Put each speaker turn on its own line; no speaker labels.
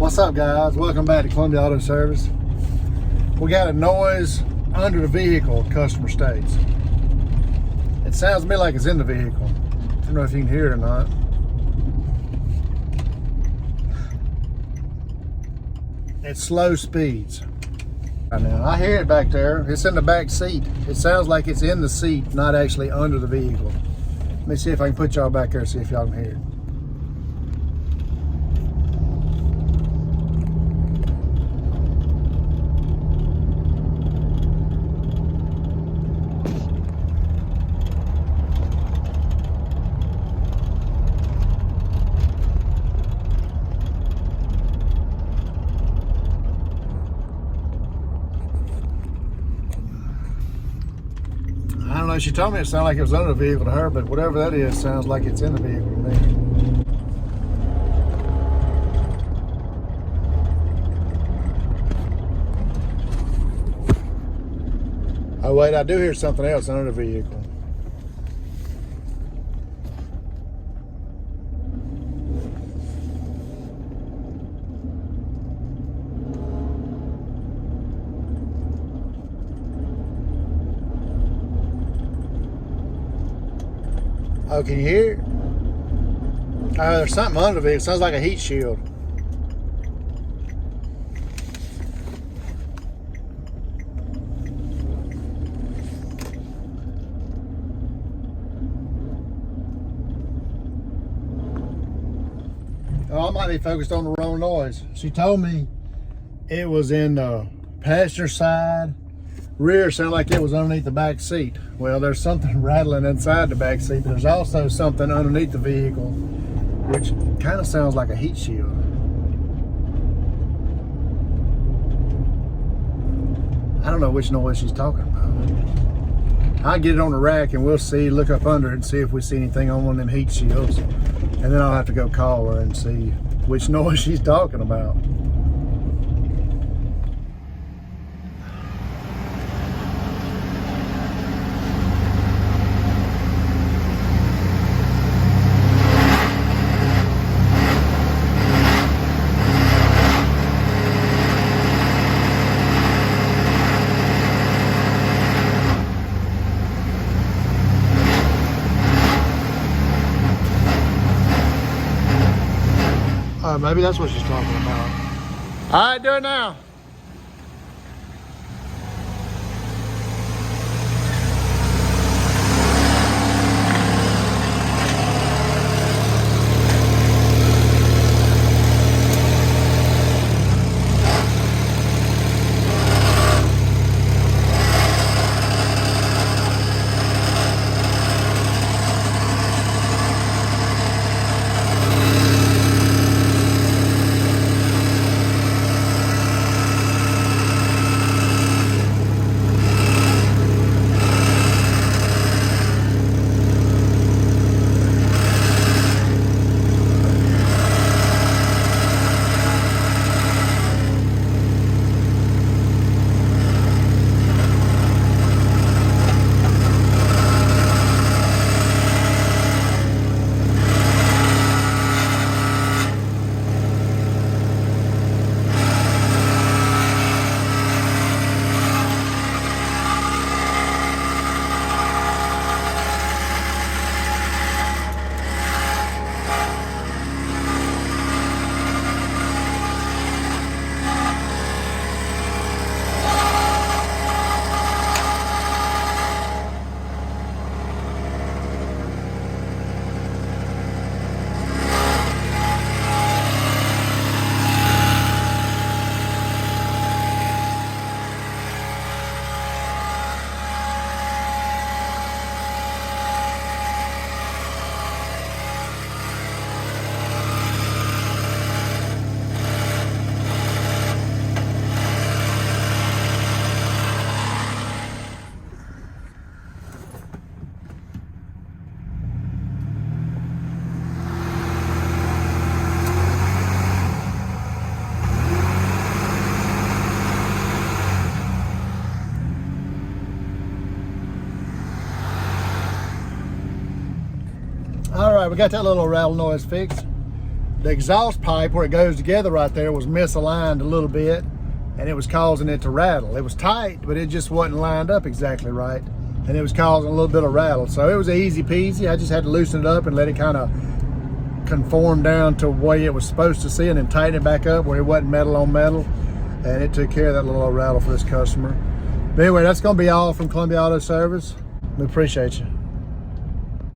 What's up, guys? Welcome back to Columbia Auto Service. We got a noise under the vehicle, customer states. It sounds to me like it's in the vehicle. I don't know if you can hear it or not. It's slow speeds. Right now, I hear it back there. It's in the back seat. It sounds like it's in the seat, not actually under the vehicle. Let me see if I can put y'all back there, see if y'all can hear it. I don't know, she told me it sounded like it was under the vehicle to her, but whatever that is, sounds like it's in the vehicle to me. Oh wait, I do hear something else under the vehicle. Oh, can you hear it? Oh, there's something under the vehicle. It sounds like a heat shield. Oh, I might be focused on the wrong noise. She told me it was in the passenger side. Rear sounded like it was underneath the back seat. Well, there's something rattling inside the back seat. There's also something underneath the vehicle, which kind of sounds like a heat shield. I don't know which noise she's talking about. I'll get it on the rack and we'll see, look up under it and see if we see anything on one of them heat shields. And then I'll have to go call her and see which noise she's talking about. Maybe that's what she's talking about. All right, do it now. All right, we got that little rattle noise fixed. the exhaust pipe where it goes together right there was misaligned a little bit, and it was causing it to rattle. It was tight, but it just wasn't lined up exactly right, and it was causing a little bit of rattle. So it was easy peasy. I just had to loosen it up and let it kind of conform down to the way it was supposed to see, and then tighten it back up where it wasn't metal on metal, and it took care of that little rattle for this customer. But anyway, that's going to be all from Columbia Auto Service. We appreciate you.